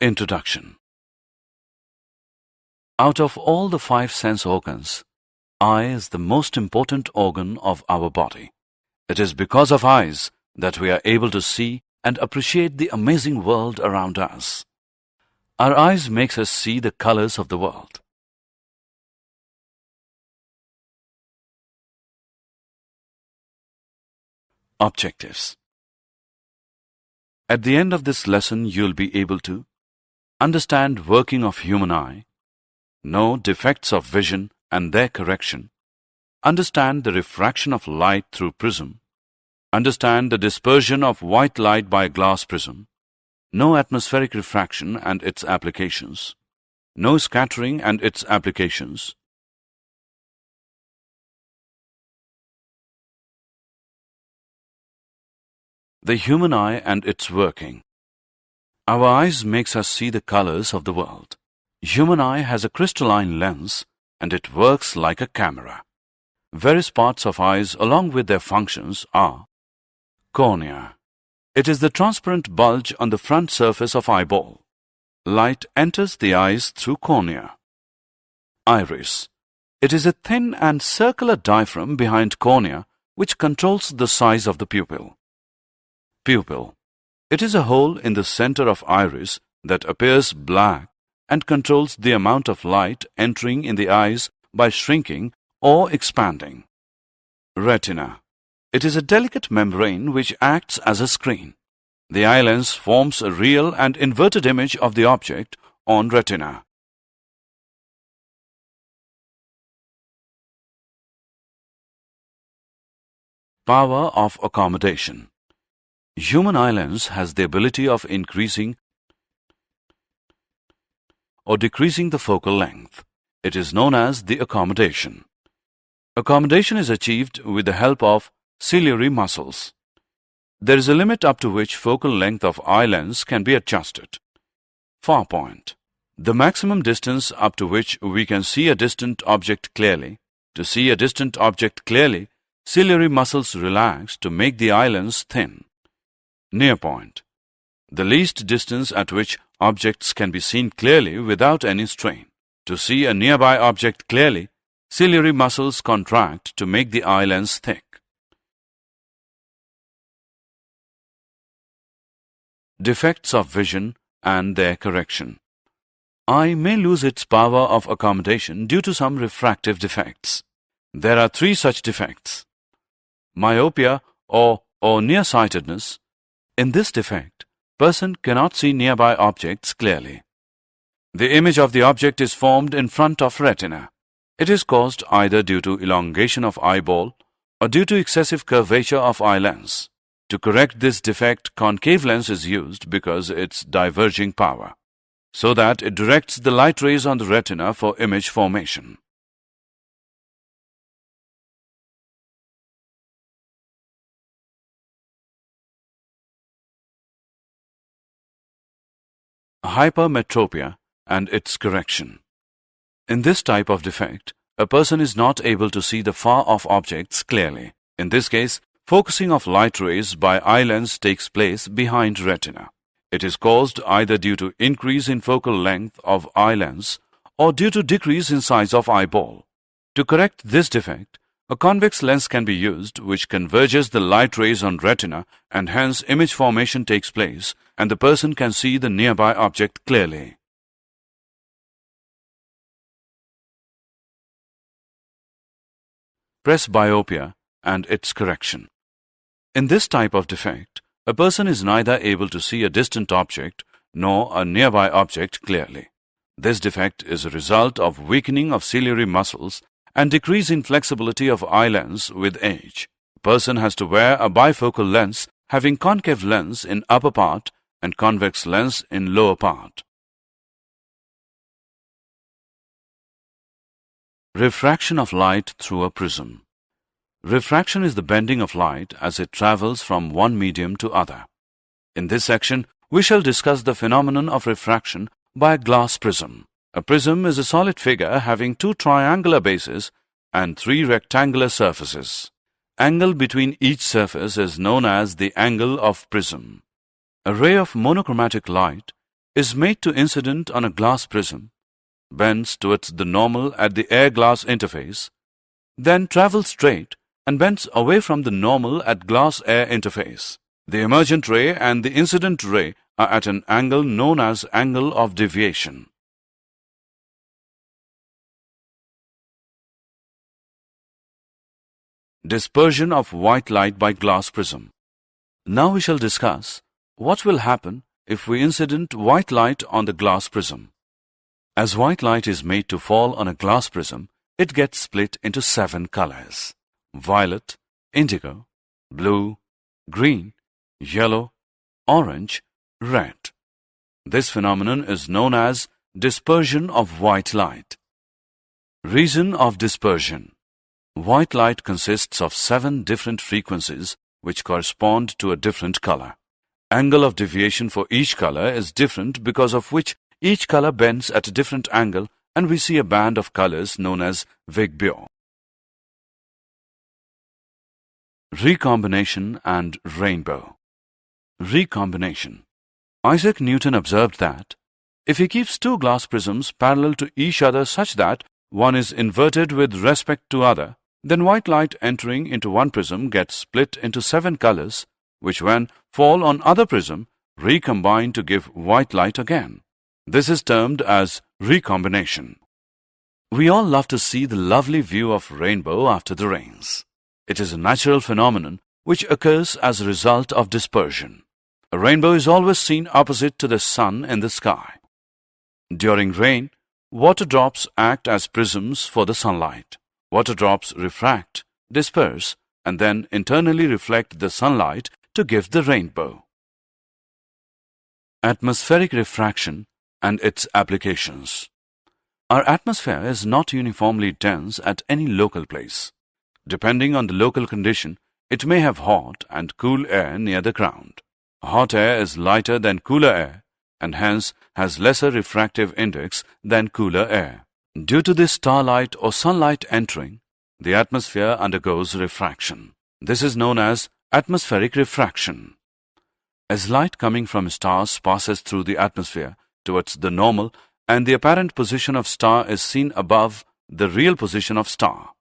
Introduction. Out of all the 5 sense organs, eye is the most important organ of our body. It is because of eyes that we are able to see and appreciate the amazing world around us. Our eyes makes us see the colors of the world. Objectives. At the end of this lesson, you'll be able to understand working of human eye, know defects of vision and their correction, understand the refraction of light through prism, understand the dispersion of white light by glass prism, know atmospheric refraction and its applications, know scattering and its applications, the human eye and its working. Our eyes makes us see the colors of the world. Human eye has a crystalline lens and it works like a camera. Various parts of eyes along with their functions are cornea. It is the transparent bulge on the front surface of eyeball. Light enters the eyes through cornea. Iris. It is a thin and circular diaphragm behind cornea which controls the size of the pupil. Pupil. It is a hole in the center of iris that appears black and controls the amount of light entering in the eyes by shrinking or expanding. Retina. It is a delicate membrane which acts as a screen. The eye lens forms a real and inverted image of the object on retina. Power of accommodation. Human eye lens has the ability of increasing or decreasing the focal length. It is known as the accommodation. Accommodation is achieved with the help of ciliary muscles. There is a limit up to which focal length of eye lens can be adjusted. Far point. The maximum distance up to which we can see a distant object clearly. To see a distant object clearly, ciliary muscles relax to make the eye lens thin. Near point. The least distance at which objects can be seen clearly without any strain. To see a nearby object clearly, ciliary muscles contract to make the eye lens thick. Defects of vision and their correction. Eye may lose its power of accommodation due to some refractive defects. There are 3 such defects. Myopia or nearsightedness. In this defect, person cannot see nearby objects clearly. The image of the object is formed in front of retina. It is caused either due to elongation of eyeball or due to excessive curvature of eye lens. To correct this defect, concave lens is used because its diverging power, so that it directs the light rays on the retina for image formation. Hypermetropia and its correction. In this type of defect, a person is not able to see the far-off objects clearly. In this case, focusing of light rays by eye lens takes place behind retina. It is caused either due to increase in focal length of eye lens or due to decrease in size of eyeball. To correct this defect, a convex lens can be used which converges the light rays on retina and hence image formation takes place and the person can see the nearby object clearly. Presbyopia and its correction. In this type of defect, a person is neither able to see a distant object nor a nearby object clearly. This defect is a result of weakening of ciliary muscles and decrease in flexibility of eye lens with age. A person has to wear a bifocal lens having concave lens in upper part and convex lens in lower part. Refraction of light through a prism. Refraction is the bending of light as it travels from one medium to other. In this section, we shall discuss the phenomenon of refraction by a glass prism. A prism is a solid figure having 2 triangular bases and 3 rectangular surfaces. Angle between each surface is known as the angle of prism. A ray of monochromatic light is made to incident on a glass prism, bends towards the normal at the air-glass interface, then travels straight and bends away from the normal at glass-air interface. The emergent ray and the incident ray are at an angle known as angle of deviation. Dispersion of white light by glass prism. Now we shall discuss what will happen if we incident white light on the glass prism. As white light is made to fall on a glass prism, it gets split into 7 colors: violet, indigo, blue, green, yellow, orange, red. This phenomenon is known as dispersion of white light. Reason of dispersion. White light consists of 7 different frequencies which correspond to a different color. Angle of deviation for each color is different, because of which each color bends at a different angle and we see a band of colors known as Vigbio. Recombination and rainbow. Recombination. Isaac Newton observed that if he keeps 2 glass prisms parallel to each other such that one is inverted with respect to other, then white light entering into one prism gets split into 7 colors, which when fall on other prism, recombine to give white light again. This is termed as recombination. We all love to see the lovely view of rainbow after the rains. It is a natural phenomenon which occurs as a result of dispersion. A rainbow is always seen opposite to the sun in the sky. During rain, water drops act as prisms for the sunlight. Water drops refract, disperse, and then internally reflect the sunlight to give the rainbow. Atmospheric refraction and its applications. Our atmosphere is not uniformly dense at any local place. Depending on the local condition, it may have hot and cool air near the ground. Hot air is lighter than cooler air and hence has lesser refractive index than cooler air. Due to this starlight or sunlight entering, the atmosphere undergoes refraction. This is known as atmospheric refraction. As light coming from stars passes through the atmosphere towards the normal and the apparent position of star is seen above the real position of star.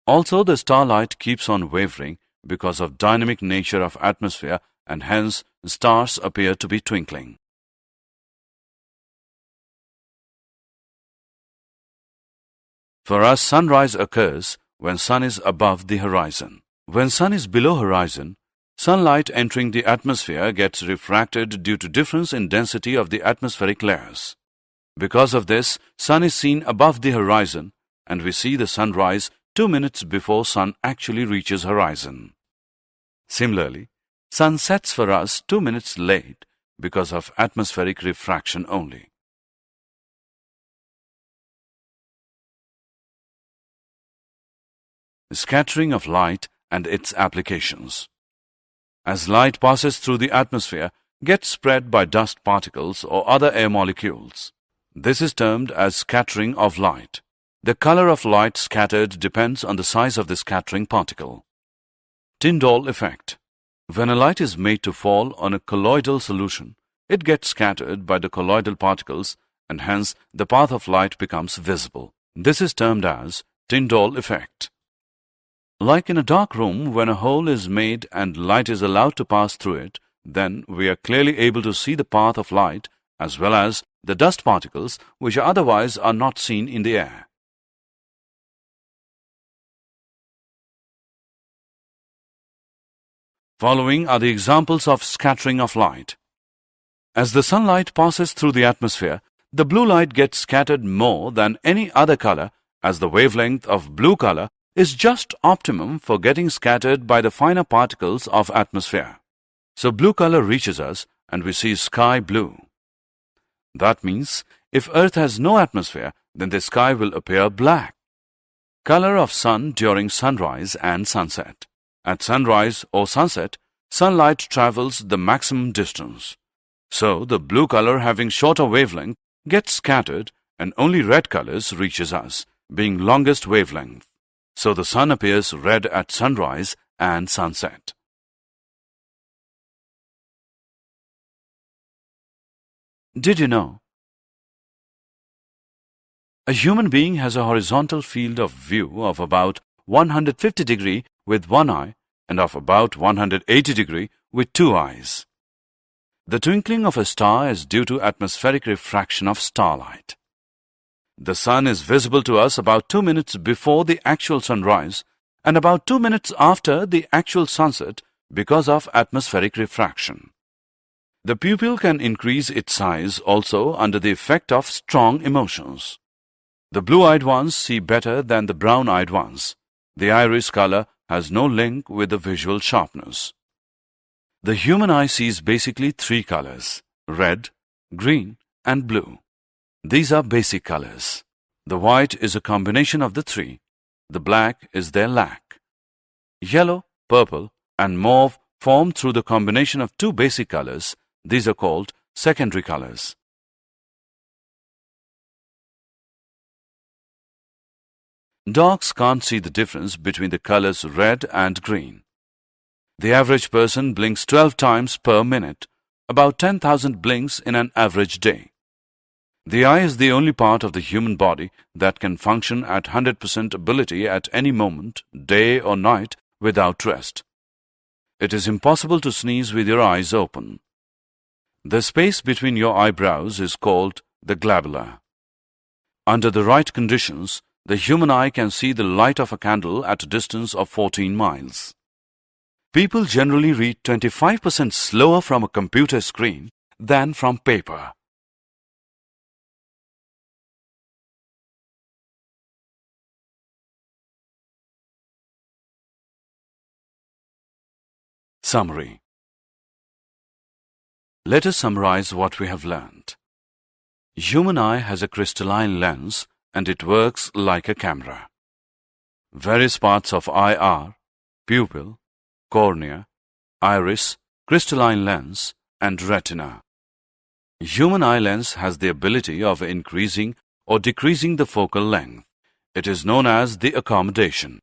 Also, the starlight keeps on wavering because of dynamic nature of atmosphere and hence stars appear to be twinkling. For us, sunrise occurs when sun is above the horizon. When sun is below horizon, sunlight entering the atmosphere gets refracted due to difference in density of the atmospheric layers. Because of this, sun is seen above the horizon and we see the sunrise 2 minutes before sun actually reaches horizon. Similarly, sun sets for us 2 minutes late because of atmospheric refraction only. Scattering of light and its applications. As light passes through the atmosphere, gets spread by dust particles or other air molecules. This is termed as scattering of light. The color of light scattered depends on the size of the scattering particle. Tyndall effect. When a light is made to fall on a colloidal solution, it gets scattered by the colloidal particles and hence the path of light becomes visible. This is termed as Tyndall effect. Like in a dark room, when a hole is made and light is allowed to pass through it, then we are clearly able to see the path of light as well as the dust particles which otherwise are not seen in the air. Following are the examples of scattering of light. As the sunlight passes through the atmosphere, the blue light gets scattered more than any other color, as the wavelength of blue color is just optimum for getting scattered by the finer particles of atmosphere. So blue color reaches us and we see sky blue. That means if Earth has no atmosphere, then the sky will appear black. Color of sun during sunrise and sunset. At sunrise or sunset, sunlight travels the maximum distance. So the blue color having shorter wavelength gets scattered and only red colors reaches us, being longest wavelength. So the sun appears red at sunrise and sunset. Did you know? A human being has a horizontal field of view of about 150 degree with one eye and of about 180 degree with two eyes. The twinkling of a star is due to atmospheric refraction of starlight. The sun is visible to us about 2 minutes before the actual sunrise and about 2 minutes after the actual sunset because of atmospheric refraction. The pupil can increase its size also under the effect of strong emotions. The blue-eyed ones see better than the brown-eyed ones. The iris color has no link with the visual sharpness. The human eye sees basically three colors: red, green, and blue. These are basic colors. The white is a combination of the three. The black is their lack. Yellow, purple, and mauve form through the combination of two basic colors. These are called secondary colors. Dogs can't see the difference between the colors red and green. The average person blinks 12 times per minute, about 10,000 blinks in an average day. The eye is the only part of the human body that can function at 100% ability at any moment, day or night, without rest. It is impossible to sneeze with your eyes open. The space between your eyebrows is called the glabella. Under the right conditions, the human eye can see the light of a candle at a distance of 14 miles. People generally read 25% slower from a computer screen than from paper. Summary. Let us summarize what we have learned. Human eye has a crystalline lens and it works like a camera. Various parts of eye are pupil, cornea, iris, crystalline lens, and retina. Human eye lens has the ability of increasing or decreasing the focal length. It is known as the accommodation.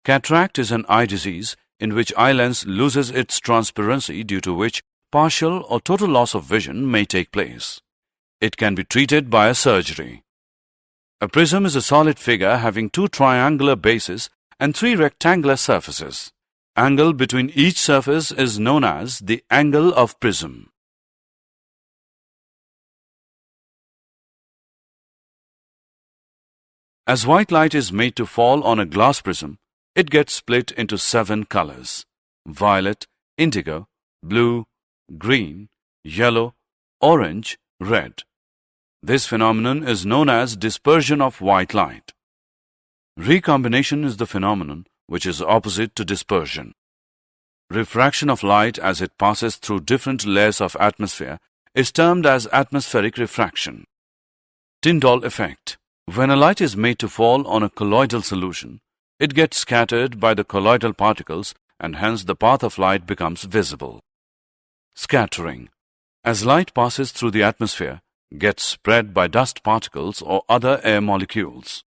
Cataract is an eye disease in which eye lens loses its transparency, due to which partial or total loss of vision may take place. It can be treated by a surgery. A prism is a solid figure having two triangular bases and three rectangular surfaces. Angle between each surface is known as the angle of prism. As white light is made to fall on a glass prism, it gets split into 7 colors: violet, indigo, blue, green, yellow, orange, red. This phenomenon is known as dispersion of white light. Recombination is the phenomenon which is opposite to dispersion. Refraction of light as it passes through different layers of atmosphere is termed as atmospheric refraction. Tyndall effect. When a light is made to fall on a colloidal solution, it gets scattered by the colloidal particles and hence the path of light becomes visible. Scattering. As light passes through the atmosphere, gets spread by dust particles or other air molecules.